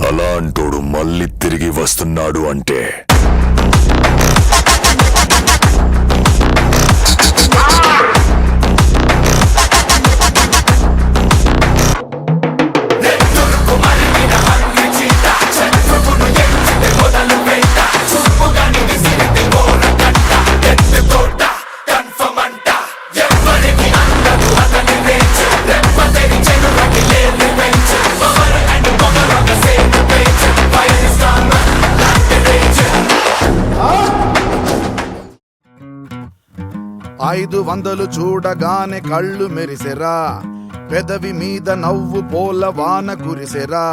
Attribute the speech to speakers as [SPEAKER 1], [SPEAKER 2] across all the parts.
[SPEAKER 1] అలాంటోడు మళ్ళీ తిరిగి వస్తున్నాడు అంటే
[SPEAKER 2] ఐదు వందలు చూడగానే కళ్ళు మెరిసెరా, పెదవి మీద నవ్వు పోల వాన కురిసెరా.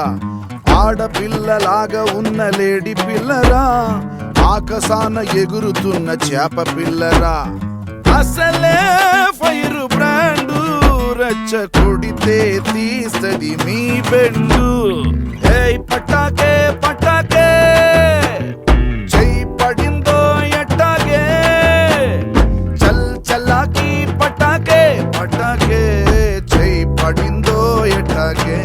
[SPEAKER 2] ఆడపిల్లలాగా ఉన్న లేడి పిల్లరా, ఆకాశాన ఎగురుతున్న చేప పిల్లరా. అసలే ఫైర్ బ్రాండు, రచ్చ కొడితే తీస్తది మీ బెండు. ఏయ్ పటాకే పటాకే, చెయ్యి పడిందో ఎట్టాగే. చల్ చల్లాకి పటాకే పటాకే, చెయ్యి పడిందో ఎట్టాగే.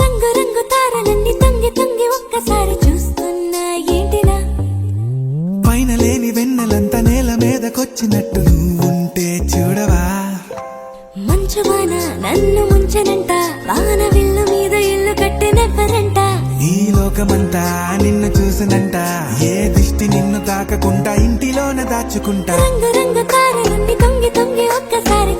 [SPEAKER 3] రంగు రంగు తారలన్నీ తొంగి తొంగి ఒక్కసారి చూస్తున్నా ఏంటిలా.
[SPEAKER 4] పైన లేని వెన్నెలంతా నేల మీదకొచ్చినట్టు నువ్వుంటే చూడవా.
[SPEAKER 3] మంచువాన నన్ను ముంచనంట, వాన విల్లు మీద ఇల్లు కట్టినెవ్వరంట.
[SPEAKER 4] ఈ లోకమంతా నిన్ను చూసినంట, ఏ దిష్టి నిన్ను తాకకుండా ఇంటిలోన దాచుకుంటా.
[SPEAKER 3] రంగు రంగు తారలన్నీ తొంగి తొంగి ఒక్కసారి